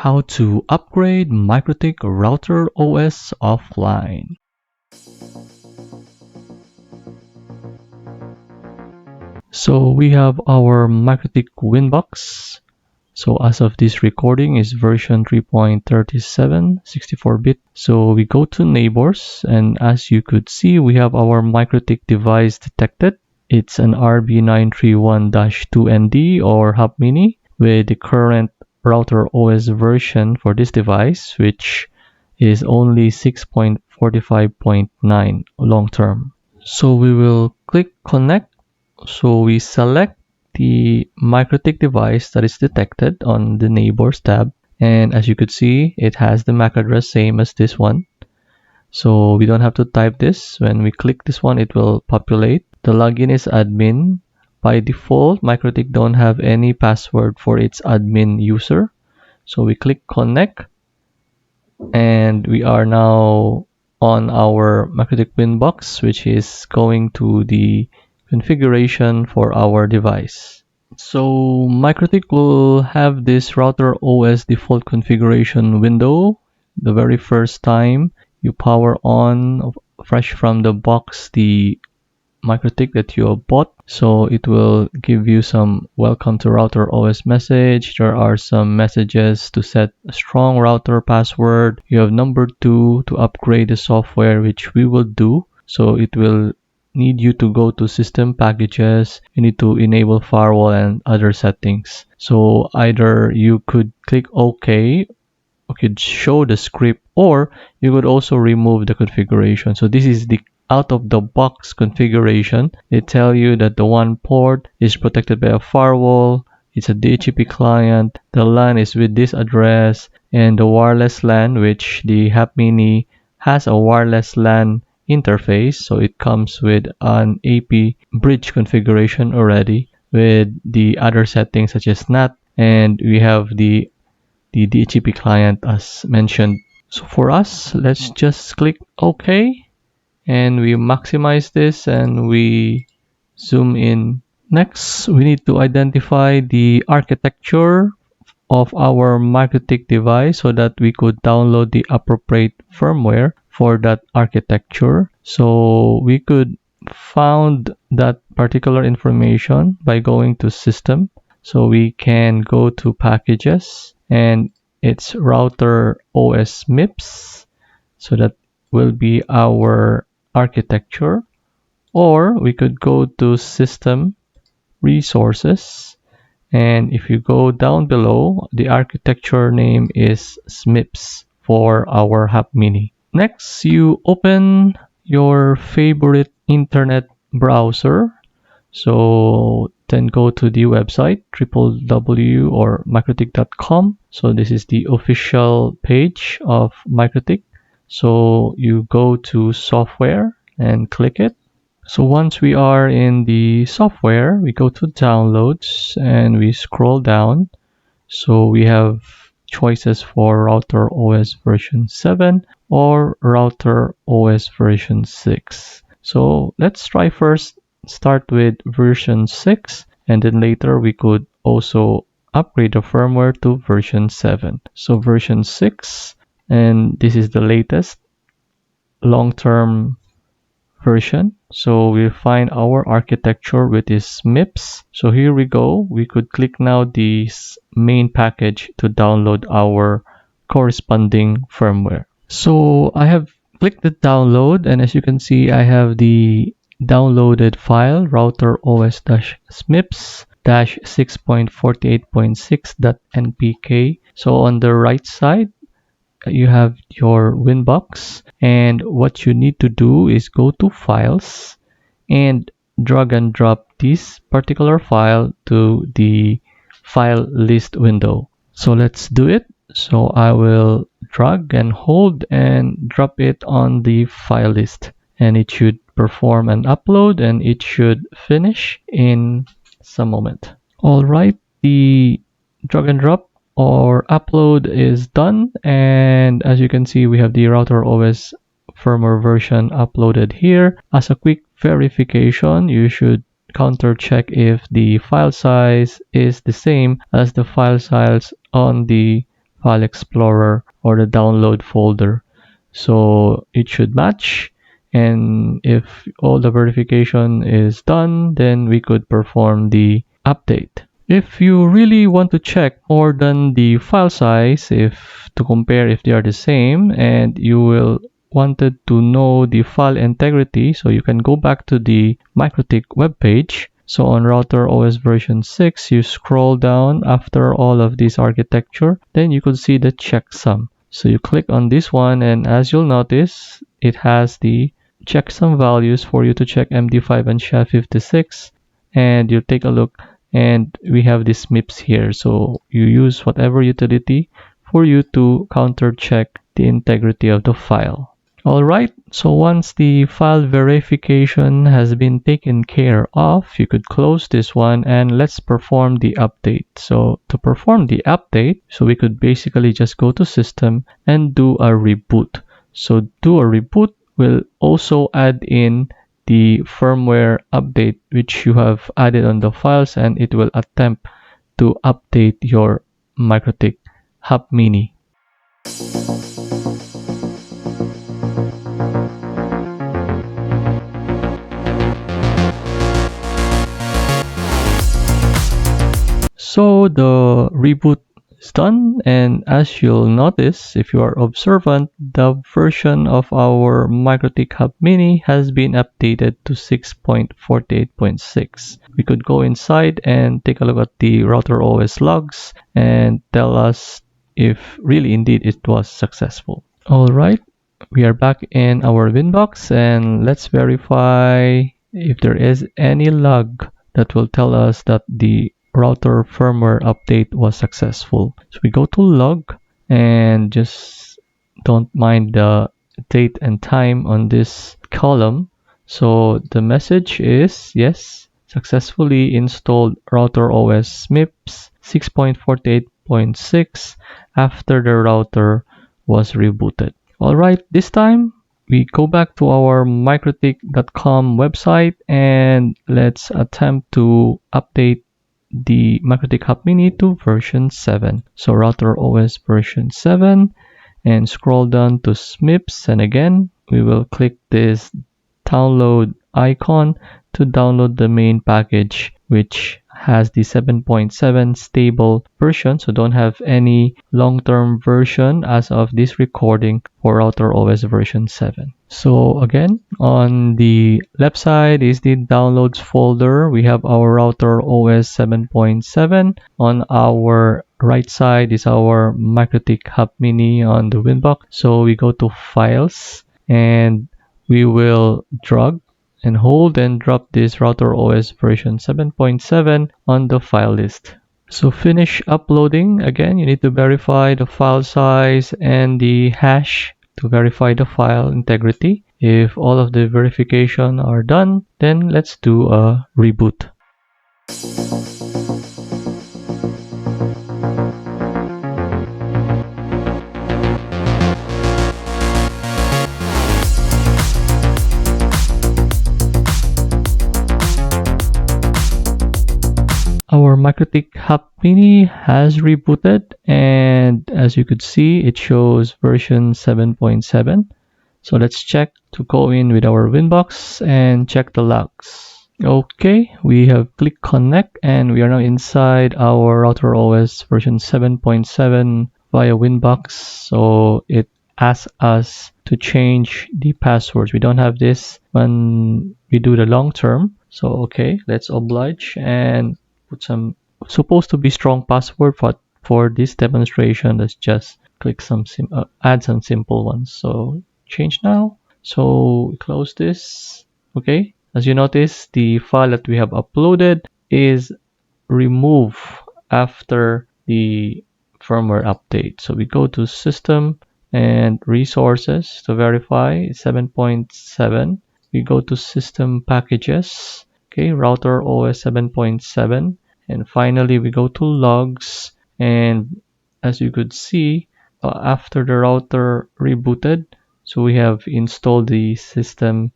How to upgrade MikroTik RouterOS offline. So we have our MikroTik Winbox. So as of this recording is version 3.37 64-bit. So we go to neighbors, and as you could see, we have our MikroTik device detected. It's an RB931-2ND or Hub Mini with the current RouterOS version for this device, which is only 6.45.9 long term. So we will click connect. So we select the MikroTik device that is detected on the neighbors tab, and as you could see, it has the MAC address same as this one. So we don't have to type this. When we click this one, it will populate. The login is admin. By default, MikroTik don't have any password for its admin user. So we click connect, and we are now on our MikroTik Winbox, which is going to the configuration for our device. So MikroTik will have this RouterOS default configuration window the very first time you power on fresh from the box the MikroTik that you have bought. So it will give you some welcome to RouterOS message. There are some messages to set a strong router password. You have number 2 to upgrade the software, which we will do. So it will need you to go to system packages. You need to enable firewall and other settings. So either you could click OK, or could show the script, or you could also remove the configuration. So this is the out of the box configuration. They tell you that the one port is protected by a firewall, it's a DHCP client, the LAN is with this address, and the wireless LAN, which the Hub Mini has a wireless LAN interface, so it comes with an AP bridge configuration already with the other settings such as NAT, and we have the DHCP client as mentioned. So for us, let's just click OK, and we maximize this and we zoom in. Next, we need to identify the architecture of our MikroTik device so that we could download the appropriate firmware for that architecture. So we could found that particular information by going to system. So we can go to packages, and it's RouterOS MIPS. So that will be our architecture. Or we could go to system resources, and if you go down below, the architecture name is SMIPS for our Hub Mini. Next, you open your favorite internet browser. So then go to the website www or mikrotik.com. So this is the official page of MikroTik. So you go to software and click it. So once we are in the software, we go to downloads and we scroll down. So we have choices for RouterOS version 7 or RouterOS version 6. So let's try first start with version 6, and then later we could also upgrade the firmware to version 7. So version 6, and this is the latest long-term version. So we'll find our architecture with this MIPS. So here we go. We could click now this main package to download our corresponding firmware. So I have clicked the download, and as you can see, I have the downloaded file RouterOS-MIPS-6.48.6.npk. So on the right side, you have your Winbox, and what you need to do is go to files and drag and drop this particular file to the file list window. So let's do it. So I will drag and hold and drop it on the file list, and it should perform an upload, and it should finish in some moment. All right, the drag and drop or upload is done, and as you can see, we have the RouterOS firmware version uploaded here. As a quick verification, you should counter check if the file size is the same as the file size on the file explorer or the download folder. So it should match, and if all the verification is done, then we could perform the update. If you really want to check more than the file size, if to compare if they are the same, and you will wanted to know the file integrity, so you can go back to the MikroTik webpage. So on RouterOS version 6, you scroll down after all of this architecture, then you could see the checksum. So you click on this one, and as you'll notice, it has the checksum values for you to check MD5 and SHA-56, and you take a look, and we have these MIPS here. So you use whatever utility for you to counter check the integrity of the file. Alright, so once the file verification has been taken care of, you could close this one, and let's perform the update. So to perform the update, so we could basically just go to system and do a reboot. So do a reboot will also add in the firmware update which you have added on the files, and it will attempt to update your MikroTik Hub Mini. So the reboot is done, and as you'll notice, if you are observant, the version of our MikroTik Hub Mini has been updated to 6.48.6. We could go inside and take a look at the RouterOS logs and tell us if really indeed it was successful. Alright, we are back in our Winbox, and let's verify if there is any log that will tell us that the router firmware update was successful. So we go to log, and just don't mind the date and time on this column. So the message is yes, successfully installed RouterOS MIPS 6.48.6 after the router was rebooted. Alright, this time we go back to our mikrotik.com website, and let's attempt to update the MikroTik Hub Mini to version 7. So RouterOS version 7, and scroll down to SMIPS, and again we will click this download icon to download the main package, which has the 7.7 stable version, so don't have any long-term version as of this recording for RouterOS version 7. So again, on the left side is the downloads folder. We have our RouterOS 7.7. On our right side is our MikroTik Hub Mini on the Winbox. So we go to Files, and we will drag and hold and drop this RouterOS version 7.7 on the file list. So finish uploading. Again, you need to verify the file size and the hash to verify the file integrity. If all of the verification are done, then let's do a reboot. Our MikroTik Hub Mini has rebooted, and as you could see, it shows version 7.7. So let's check to go in with our Winbox and check the logs. Okay, we have clicked connect, and we are now inside our RouterOS version 7.7 via Winbox. So it asks us to change the passwords. We don't have this when we do the long term. So okay, let's oblige and put some supposed to be strong password, but for this demonstration, let's just click some add some simple ones. So change now. So close this. Okay, as you notice, the file that we have uploaded is removed after the firmware update. So we go to System and Resources to verify 7.7. We go to System Packages. Okay, RouterOS 7.7, and finally we go to Logs, and as you could see, after the router rebooted, so we have installed the system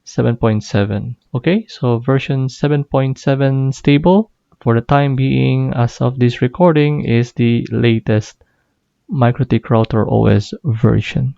7.7. Okay, so version 7.7 stable for the time being. As of this recording is the latest MikroTik RouterOS version.